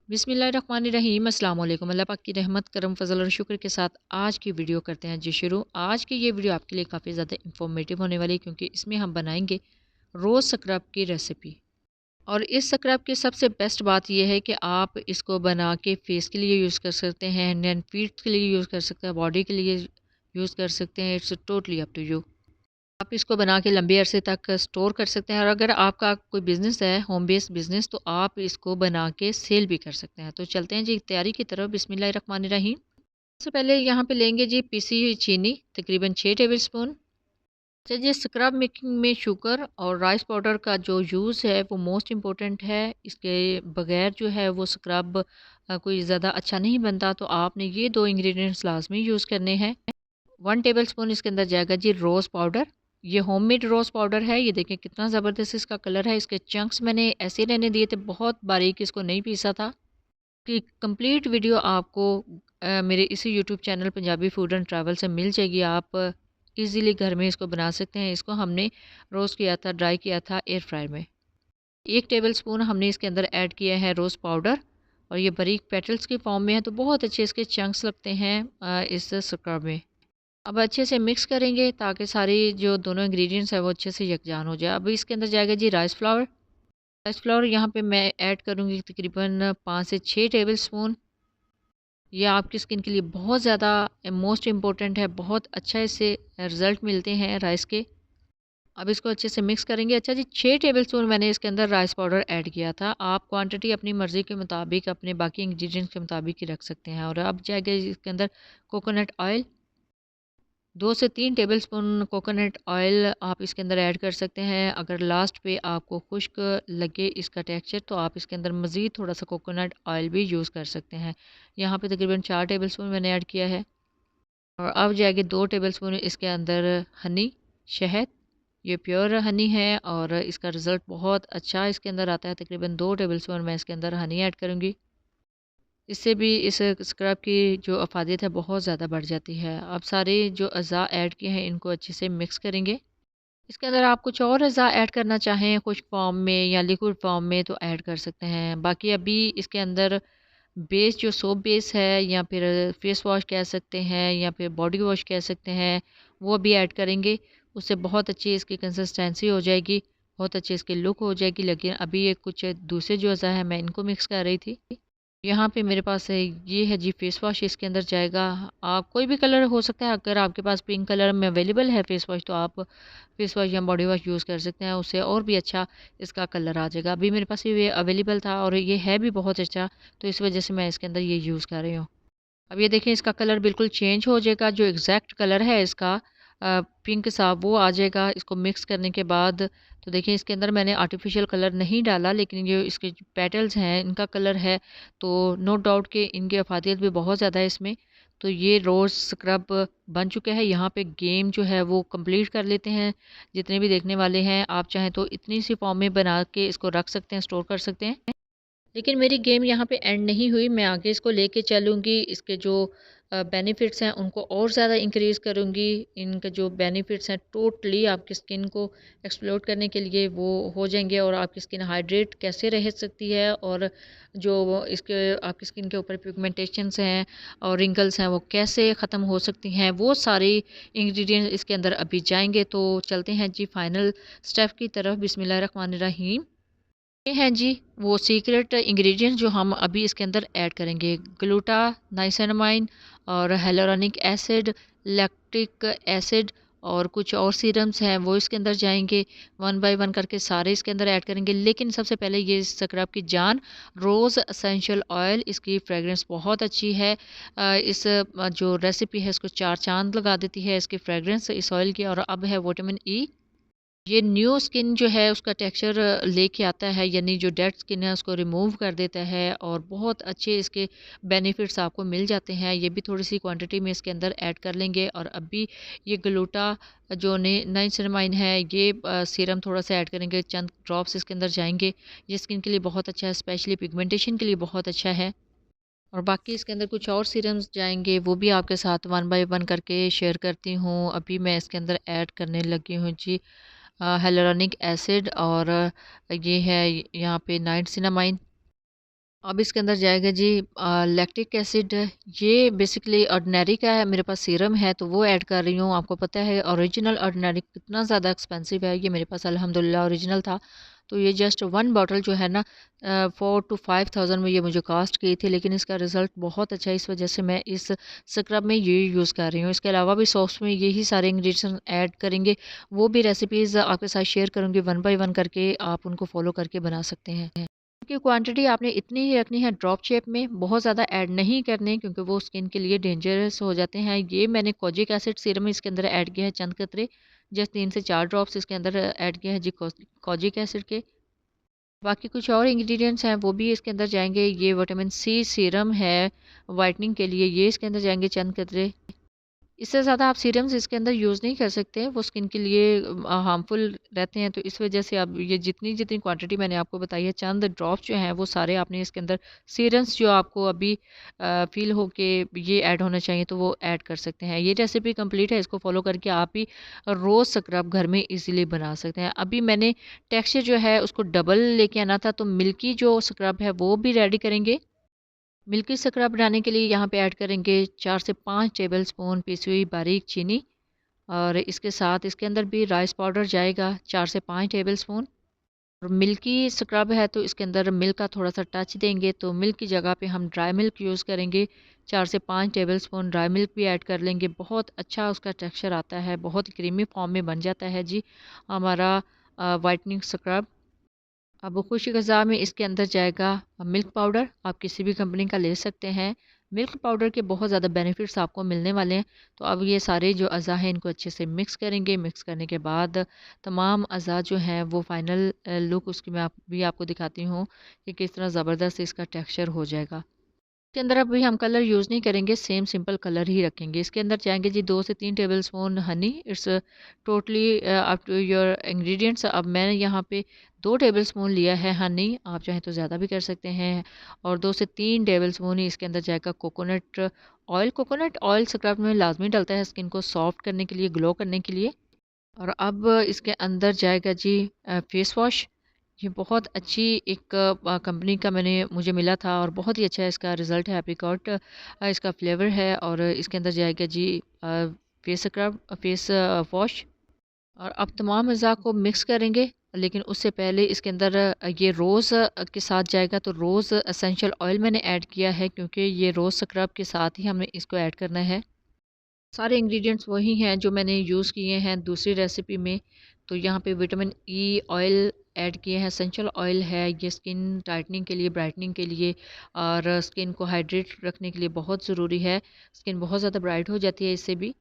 बिस्मिल्लाहिर्रहमानिर्रहीम अस्सलाम वालेकुम। अल्लाह पाक की रहमत करम फजल और शुक्र के साथ आज की वीडियो करते हैं जी शुरू। आज की ये वीडियो आपके लिए काफ़ी ज़्यादा इंफॉर्मेटिव होने वाली है क्योंकि इसमें हम बनाएंगे रोज़ स्क्रब की रेसिपी। और इस स्क्रब की सबसे बेस्ट बात यह है कि आप इसको बना के फेस के लिए यूज़ कर सकते हैं, हैंड एंड फीट के लिए यूज़ कर सकते हैं, बॉडी के लिए यूज़ कर सकते हैं। It's totally up to you. आप इसको बना के लंबे अरसे तक स्टोर कर सकते हैं और अगर आपका कोई बिज़नेस है, होम बेस्ड बिज़नेस, तो आप इसको बना के सेल भी कर सकते हैं। तो चलते हैं जी तैयारी की तरफ। बिस्मिल्लाहिर्रहमानिर्रहीम। सबसे पहले यहाँ पे लेंगे जी पिसी हुई चीनी, तकरीबन 6 टेबल स्पून। अच्छा जी, स्क्रब मेकिंग में शुगर और राइस पाउडर का जो यूज़ है वो मोस्ट इम्पोर्टेंट है। इसके बगैर जो है वो स्क्रब कोई ज़्यादा अच्छा नहीं बनता। तो आपने ये दो इंग्रेडिएंट्स लाजमी यूज़ करने हैं। 1 टेबल स्पून इसके अंदर जाएगा जी रोज़ पाउडर। ये होममेड रोज़ पाउडर है। ये देखें कितना ज़बरदस्त इसका कलर है। इसके चंक्स मैंने ऐसे रहने दिए थे, बहुत बारीक इसको नहीं पीसा था। कि कंप्लीट वीडियो आपको मेरे इसी YouTube channel Punjabi food and travel से मिल जाएगी। आप इजीली घर में इसको बना सकते हैं। इसको हमने रोस्ट किया था, ड्राई किया था एयर फ्रायर में। 1 टेबल स्पून हमने इसके अंदर ऐड किया है रोज़ पाउडर और ये बारीक पेटल्स की फॉर्म में है तो बहुत अच्छे इसके चंक्स लगते हैं इस स्क्रब में। अब अच्छे से मिक्स करेंगे ताकि सारी जो दोनों इंग्रेडिएंट्स है वो अच्छे से यकजान हो जाए। अब इसके अंदर जाएगा G rice flour. Rice flour यहाँ पे मैं ऐड करूँगी तकरीबन 5 से 6 टेबल स्पून। ये आपकी स्किन के लिए बहुत ज़्यादा मोस्ट इम्पोर्टेंट है, बहुत अच्छा इससे रिज़ल्ट मिलते हैं राइस के। अब इसको अच्छे से मिक्स करेंगे। अच्छा जी, 6 टेबल स्पून मैंने इसके अंदर राइस पाउडर ऐड किया था। आप क्वांटिटी अपनी मर्ज़ी के मुताबिक, अपने बाकी इंग्रेडिएंट्स के मुताबिक ही रख सकते हैं। और अब जाएगा इसके अंदर कोकोनट ऑयल। 2 से 3 टेबलस्पून कोकोनट ऑयल आप इसके अंदर ऐड कर सकते हैं। अगर लास्ट पे आपको खुश्क लगे इसका टेक्सचर तो आप इसके अंदर मज़ीद थोड़ा सा कोकोनट ऑयल भी यूज़ कर सकते हैं। यहाँ पे तकरीबन 4 टेबलस्पून मैंने ऐड किया है। और अब जाएंगे 2 टेबलस्पून इसके अंदर हनी, शहद। ये प्योर हनी है और इसका रिज़ल्ट बहुत अच्छा इसके अंदर आता है। तकरीबन 2 टेबलस्पून मैं इसके अंदर हनी ऐड करूँगी। इससे भी इस स्क्रब की जो अफादियत है बहुत ज़्यादा बढ़ जाती है। अब सारे जो अज़ा ऐड किए हैं इनको अच्छे से मिक्स करेंगे। इसके अंदर आप कुछ और अज़ा ऐड करना चाहें खुश्क फॉर्म में या लिक्विड फॉर्म में तो ऐड कर सकते हैं। बाकी अभी इसके अंदर बेस जो सोप बेस है या फिर फेस वॉश कह सकते हैं या फिर बॉडी वॉश कह सकते हैं, वो भी ऐड करेंगे। उससे बहुत अच्छी इसकी कंसिस्टेंसी हो जाएगी, बहुत अच्छी इसकी लुक हो जाएगी। लेकिन अभी ये कुछ दूसरे जो अज़ा है मैं इनको मिक्स कर रही थी। यहाँ पे मेरे पास है, ये है जी फेस वॉश। इसके अंदर जाएगा आप कोई भी कलर हो सकता है। अगर आपके पास पिंक कलर में अवेलेबल है फेस वॉश तो आप फेस वॉश या बॉडी वॉश यूज़ कर सकते हैं, उससे और भी अच्छा इसका कलर आ जाएगा। अभी मेरे पास ये अवेलेबल था और ये है भी बहुत अच्छा, तो इस वजह से मैं इसके अंदर ये यूज़ कर रही हूँ। अब ये देखें इसका कलर बिल्कुल चेंज हो जाएगा। जो एग्जैक्ट कलर है इसका पिंक सा वो आ जाएगा इसको मिक्स करने के बाद। तो देखिए इसके अंदर मैंने आर्टिफिशियल कलर नहीं डाला, लेकिन ये इसके जो पेटल्स हैं इनका कलर है। तो नो डाउट कि इनकी अफादियत भी बहुत ज़्यादा है इसमें। तो ये रोज़ स्क्रब बन चुका है। यहाँ पे गेम जो है वो कंप्लीट कर लेते हैं। जितने भी देखने वाले हैं आप चाहें तो इतनी सी फॉर्म में बना के इसको रख सकते हैं, स्टोर कर सकते हैं। लेकिन मेरी गेम यहाँ पे एंड नहीं हुई, मैं आगे इसको लेके चलूँगी। इसके जो बेनिफिट्स हैं उनको और ज़्यादा इंक्रीज़ करूँगी। इनके जो बेनिफिट्स हैं टोटली आपकी स्किन को एक्सप्लोर करने के लिए वो हो जाएंगे और आपकी स्किन हाइड्रेट कैसे रह सकती है और जो इसके आपकी स्किन के ऊपर पिगमेंटेशंस हैं और रिंकल्स हैं वो कैसे ख़त्म हो सकती हैं, वो सारी इंग्रेडिएंट्स इसके अंदर अभी जाएंगे। तो चलते हैं जी फाइनल स्टेप की तरफ। बिस्मिल्लाहिर्रहमानिर्रहीम। ये हैं जी वो सीक्रेट इंग्रेडिएंट्स जो हम अभी इसके अंदर ऐड करेंगे। ग्लूटानाइसिनामाइन और हेलोरोनिक एसिड, लैक्टिक एसिड और कुछ और सीरम्स हैं वो इसके अंदर जाएंगे। वन बाय वन करके सारे इसके अंदर ऐड करेंगे। लेकिन सबसे पहले ये स्क्रब की जान रोज़ एसेंशियल ऑयल, इसकी फ्रेगरेंस बहुत अच्छी है। जो रेसिपी है इसको चार चांद लगा देती है इसकी फ्रेगरेंस इस ऑयल की। और अब है विटामिन ई। ये न्यू स्किन जो है उसका टेक्सचर लेके आता है, यानी जो डेड स्किन है उसको रिमूव कर देता है और बहुत अच्छे इसके बेनिफिट्स आपको मिल जाते हैं। ये भी थोड़ी सी क्वांटिटी में इसके अंदर ऐड कर लेंगे। और अभी ये ग्लूटा जो नाइसिनामाइन है ये सीरम थोड़ा सा ऐड करेंगे, चंद ड्रॉप्स इसके अंदर जाएंगे। ये स्किन के लिए बहुत अच्छा है, स्पेशली पिगमेंटेशन के लिए बहुत अच्छा है। और बाकी इसके अंदर कुछ और सीरम्स जाएंगे, वो भी आपके साथ वन बाय वन करके शेयर करती हूँ। अभी मैं इसके अंदर ऐड करने लगी हूँ जी हेलोरोनिक एसिड और ये है यहाँ पे नाइट सिनामाइन। अब इसके अंदर जाएगा जी लैक्टिक एसिड। ये बेसिकली ऑर्डिनरी का है, मेरे पास सीरम है तो वो ऐड कर रही हूँ। आपको पता है ओरिजिनल ऑर्डिनरी कितना ज़्यादा एक्सपेंसिव है, ये मेरे पास अल्हम्दुलिल्लाह ओरिजिनल था। तो ये जस्ट वन बॉटल जो है ना 4 to 5 thousand में ये मुझे कास्ट की थी, लेकिन इसका रिज़ल्ट बहुत अच्छा है। इस वजह से मैं इस स्क्रब में ये यूज़ कर रही हूँ। इसके अलावा भी सॉस में यही सारे इंग्रेडिएंट्स ऐड करेंगे, वो भी रेसिपीज़ आपके साथ शेयर करूँगी वन बाय वन करके, आप उनको फॉलो करके बना सकते हैं। की क्वांटिटी आपने इतनी ही रखनी है ड्रॉप शेप में, बहुत ज़्यादा ऐड नहीं करने क्योंकि वो स्किन के लिए डेंजरस हो जाते हैं। ये मैंने कोजिक एसिड सीरम इसके अंदर ऐड किया है चंद कतरे, जस्ट 3 से 4 ड्रॉप्स इसके अंदर ऐड किए हैं जी कोजिक एसिड के। बाकी कुछ और इंग्रेडिएंट्स हैं वो भी इसके अंदर जाएंगे। ये विटामिन सी सीरम है वाइटनिंग के लिए, ये इसके अंदर जाएंगे चंद कतरे। इससे ज़्यादा आप सीरम्स इसके अंदर यूज़ नहीं कर सकते, वो स्किन के लिए हार्मफुल रहते हैं। तो इस वजह से अब ये जितनी जितनी क्वांटिटी मैंने आपको बताई है, चंद ड्रॉप्स जो हैं वो सारे आपने इसके अंदर सीरम्स जो आपको अभी फील हो के ये ऐड होना चाहिए तो वो ऐड कर सकते हैं। ये रेसिपी कंप्लीट है, इसको फॉलो करके आप भी रोज़ स्क्रब घर में इजीली बना सकते हैं। अभी मैंने टेक्सचर जो है उसको डबल लेके आना था, तो मिल्की जो स्क्रब है वो भी रेडी करेंगे। मिल्की स्क्रब बनाने के लिए यहाँ पे ऐड करेंगे 4 से 5 टेबल स्पून पिसी हुई बारीक चीनी, और इसके साथ इसके अंदर भी राइस पाउडर जाएगा 4 से 5 टेबल स्पून। और मिल्की स्क्रब है तो इसके अंदर मिल्क का थोड़ा सा टच देंगे, तो मिल्क की जगह पे हम ड्राई मिल्क यूज़ करेंगे। 4 से 5 टेबल स्पून ड्राई मिल्क भी ऐड कर लेंगे, बहुत अच्छा उसका टेक्सचर आता है, बहुत क्रीमी फॉर्म में बन जाता है जी हमारा वाइटनिंग स्क्रब। अब खुशी गज़ा में इसके अंदर जाएगा मिल्क पाउडर, आप किसी भी कंपनी का ले सकते हैं। मिल्क पाउडर के बहुत ज़्यादा बेनिफिट्स आपको मिलने वाले हैं। तो अब ये सारे जो अज़ा हैं इनको अच्छे से मिक्स करेंगे। मिक्स करने के बाद तमाम अज़ा जो हैं वो फाइनल लुक उसकी मैं आपको दिखाती हूँ कि किस तरह ज़बरदस्त इसका टेक्सचर हो जाएगा। इसके अंदर अभी हम कलर यूज़ नहीं करेंगे, सेम सिंपल कलर ही रखेंगे। इसके अंदर जाएंगे जी 2 से 3 table spoon honey. It's totally up to your ingredients. अब मैंने यहाँ पे 2 टेबल स्पून लिया है हनी, आप चाहें तो ज़्यादा भी कर सकते हैं। और 2 से 3 टेबल स्पून ही इसके अंदर जाएगा coconut oil. Coconut oil scrub में लाजमी डलता है स्किन को सॉफ्ट करने के लिए, ग्लो करने के लिए। और अब इसके अंदर जाएगा जी फेस वॉश। ये बहुत अच्छी एक कंपनी का मुझे मिला था और बहुत ही अच्छा है इसका रिज़ल्ट है। एप्रिकॉट इसका फ्लेवर है। और इसके अंदर जाएगा जी फेस स्क्रब फेस वॉश। और अब तमाम अज़ा को मिक्स करेंगे, लेकिन उससे पहले इसके अंदर ये रोज़ के साथ जाएगा, तो रोज़ एसेंशियल ऑयल मैंने ऐड किया है क्योंकि ये रोज़ स्क्रब के साथ ही हमें इसको ऐड करना है। सारे इंग्रेडिएंट्स वही हैं जो मैंने यूज़ किए हैं दूसरी रेसिपी में। तो यहाँ पे विटामिन ई ऑयल ऐड किए हैं, एसेंशियल ऑयल है, ये स्किन टाइटनिंग के लिए, ब्राइटनिंग के लिए और स्किन को हाइड्रेट रखने के लिए बहुत ज़रूरी है। स्किन बहुत ज़्यादा ब्राइट हो जाती है इससे भी।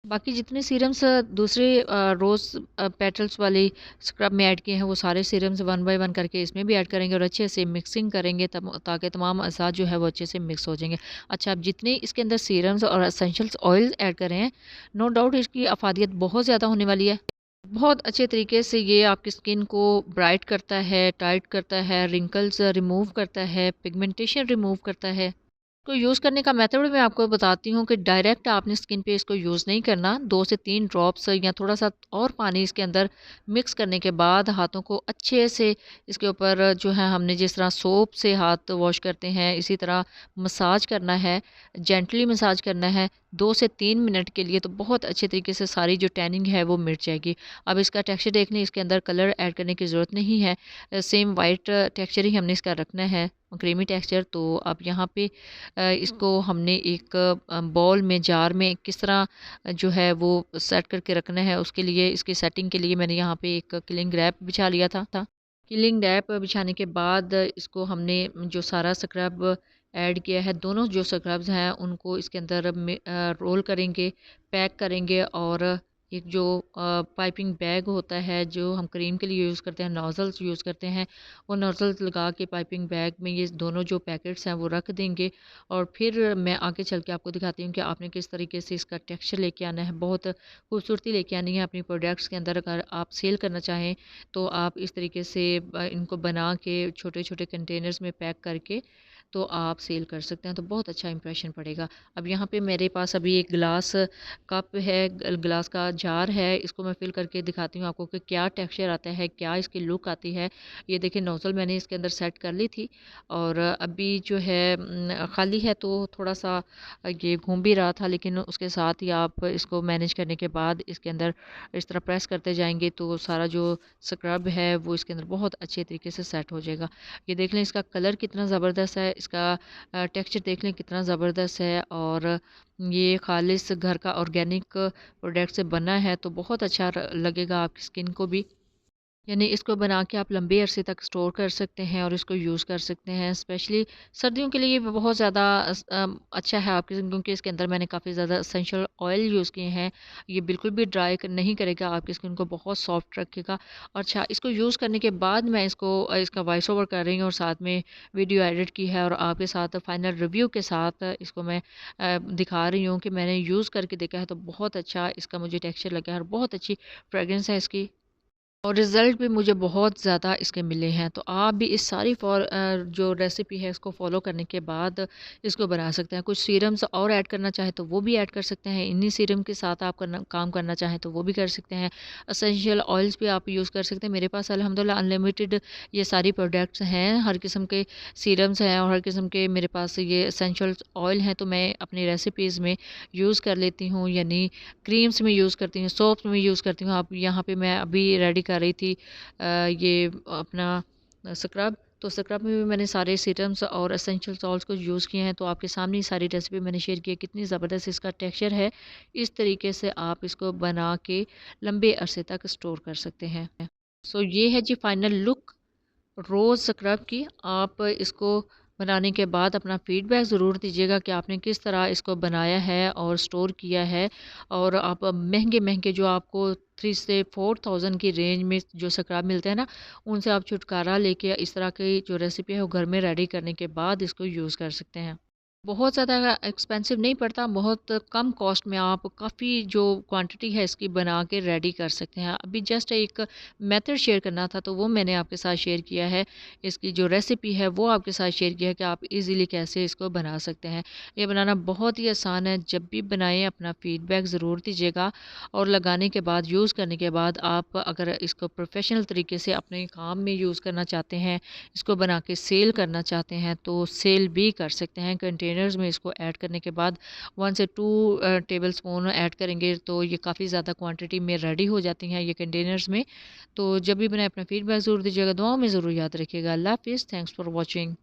बाकी जितने सीरम्स दूसरे रोज़ पेटल्स वाली स्क्रब में ऐड किए हैं वो सारे सीरम्स वन बाय वन करके इसमें भी ऐड करेंगे और अच्छे से मिक्सिंग करेंगे तब ताकि तमाम अज़ा जो है वो अच्छे से मिक्स हो जाएंगे। अच्छा, अब जितने इसके अंदर सीरम्स और एसेंशियल्स ऑयल ऐड कर रहे हैं, नो डाउट इसकी अफादियत बहुत ज़्यादा होने वाली है। बहुत अच्छे तरीके से ये आपकी स्किन को ब्राइट करता है, टाइट करता है, रिंकल्स रिमूव करता है, पिगमेंटेशन रिमूव करता है। तो यूज़ करने का मेथड मैं आपको बताती हूँ कि डायरेक्ट आपने स्किन पे इसको यूज़ नहीं करना। 2 से 3 ड्रॉप्स या थोड़ा-सा और पानी इसके अंदर मिक्स करने के बाद हाथों को अच्छे से इसके ऊपर जो है हमने जिस तरह सोप से हाथ वॉश करते हैं, इसी तरह मसाज करना है, जेंटली मसाज करना है 2 से 3 मिनट के लिए। तो बहुत अच्छे तरीके से सारी जो टैनिंग है वो मिट जाएगी। अब इसका टेक्सचर देख लें, इसके अंदर कलर ऐड करने की ज़रूरत नहीं है। सेम वाइट टेक्सचर ही हमने इसका रखना है, क्रीमी टेक्सचर। तो अब यहाँ पे इसको हमने एक बाउल में, जार में किस तरह जो है वो सेट करके रखना है, उसके लिए इसकी सेटिंग के लिए मैंने यहाँ पे एक किलिंग रैप बिछा लिया था। किलिंग रैप बिछाने के बाद इसको हमने जो सारा स्क्रब ऐड किया है, दोनों जो स्क्रब्स हैं उनको इसके अंदर रोल करेंगे, पैक करेंगे। और एक जो पाइपिंग बैग होता है जो हम क्रीम के लिए यूज़ करते हैं, नोज़ल्स यूज़ करते हैं, वो नोज़ल्स लगा के पाइपिंग बैग में ये दोनों जो पैकेट्स हैं वो रख देंगे। और फिर मैं आगे चल के आपको दिखाती हूँ कि आपने किस तरीके से इसका टेक्सचर लेके आना है। बहुत खूबसूरती लेके आनी है अपनी प्रोडक्ट्स के अंदर। अगर आप सेल करना चाहें तो आप इस तरीके से इनको बना के छोटे-छोटे कंटेनर्स में पैक करके तो आप सेल कर सकते हैं, तो बहुत अच्छा इंप्रेशन पड़ेगा। अब यहाँ पे मेरे पास अभी एक ग्लास कप है, ग्लास का जार है, इसको मैं फिल करके दिखाती हूँ आपको कि क्या टेक्सचर आता है, क्या इसकी लुक आती है। ये देखिए नोज़ल मैंने इसके अंदर सेट कर ली थी और अभी जो है खाली है, तो थोड़ा सा ये घूम भी रहा था, लेकिन उसके साथ ही आप इसको मैनेज करने के बाद इसके अंदर इस तरह प्रेस करते जाएंगे तो सारा जो स्क्रब है वो इसके अंदर बहुत अच्छे तरीके से सेट हो जाएगा। ये देख लें इसका कलर कितना ज़बरदस्त है, इसका टेक्सचर देख लें कितना ज़बरदस्त है, और ये खालिस घर का ऑर्गेनिक प्रोडक्ट से बना है, तो बहुत अच्छा लगेगा आपकी स्किन को भी। यानी इसको बना के आप लंबे अरसे तक स्टोर कर सकते हैं और इसको यूज़ कर सकते हैं। स्पेशली सर्दियों के लिए ये बहुत ज़्यादा अच्छा है आपकी स्किन, क्योंकि इसके अंदर मैंने काफ़ी ज़्यादा एसेंशियल ऑयल यूज़ किए हैं। ये बिल्कुल भी ड्राई नहीं करेगा, आपकी स्किन को बहुत सॉफ्ट रखेगा। और अच्छा, इसको यूज़ करने के बाद मैं इसको इसका वॉइस ओवर कर रही हूँ और साथ में वीडियो एडिट की है, और आपके साथ फाइनल रिव्यू के साथ इसको मैं दिखा रही हूँ कि मैंने यूज़ करके देखा है, तो बहुत अच्छा इसका मुझे टेक्सचर लगा है और बहुत अच्छी फ्रेगरेंस है इसकी, और रिज़ल्ट भी मुझे बहुत ज़्यादा इसके मिले हैं। तो आप भी इस सारी जो रेसिपी है इसको फ़ॉलो करने के बाद इसको बना सकते हैं। कुछ सीरम्स और ऐड करना चाहें तो वो भी ऐड कर सकते हैं। इन्हीं सीरम के साथ आप काम करना चाहें तो वो भी कर सकते हैं। एसेंशियल ऑयल्स भी आप यूज़ कर सकते हैं। मेरे पास अल्हम्दुलिल्लाह अनलिमिटेड ये सारी प्रोडक्ट्स हैं। हर किस्म के सीरम्स हैं और हर किस्म के मेरे पास ये एसेंशियल ऑयल हैं, तो मैं अपनी रेसिपीज़ में यूज़ कर लेती हूँ। यानी क्रीम्स में यूज़ करती हूँ, सोप्स में यूज़ करती हूँ। अब यहाँ पे मैं अभी रेडी कर रही थी ये अपना स्क्रब, तो स्क्रब में भी मैंने सारे सीरम्स और एसेंशियल सॉल्ट्स को यूज़ किए हैं। तो आपके सामने ही सारी रेसिपी मैंने शेयर की है, कितनी ज़बरदस्त इसका टेक्सचर है। इस तरीके से आप इसको बना के लंबे अरसे तक स्टोर कर सकते हैं। सो ये है जी फाइनल लुक रोज़ स्क्रब की। आप इसको बनाने के बाद अपना फ़ीडबैक ज़रूर दीजिएगा कि आपने किस तरह इसको बनाया है और स्टोर किया है। और आप महँगे-महँगे जो आपको 3 से 4000 की रेंज में जो स्क्रब मिलते हैं ना, उनसे आप छुटकारा लेके इस तरह की जो रेसिपी है वो घर में रेडी करने के बाद इसको यूज़ कर सकते हैं। बहुत ज़्यादा एक्सपेंसिव नहीं पड़ता, बहुत कम कॉस्ट में आप काफ़ी जो क्वांटिटी है इसकी बना के रेडी कर सकते हैं। अभी जस्ट एक मेथड शेयर करना था, तो वो मैंने आपके साथ शेयर किया है। इसकी जो रेसिपी है वो आपके साथ शेयर किया है कि आप इजीली कैसे इसको बना सकते हैं। ये बनाना बहुत ही आसान है। जब भी बनाएं अपना फ़ीडबैक ज़रूर दीजिएगा, और लगाने के बाद, यूज़ करने के बाद, आप अगर इसको प्रोफेशनल तरीके से अपने काम में यूज़ करना चाहते हैं, इसको बना के सेल करना चाहते हैं, तो सेल भी कर सकते हैं। कंटेनर्स में इसको ऐड करने के बाद 1 से 2 टेबलस्पून ऐड करेंगे तो ये काफ़ी ज़्यादा क्वांटिटी में रेडी हो जाती हैं ये कंटेनर्स में। तो जब भी बनाए अपना फीडबैक ज़रूर दीजिएगा, दुआओं में ज़रूर याद रखिएगा। अल्लाह हाफ़िज़, थैंक्स फॉर वॉचिंग।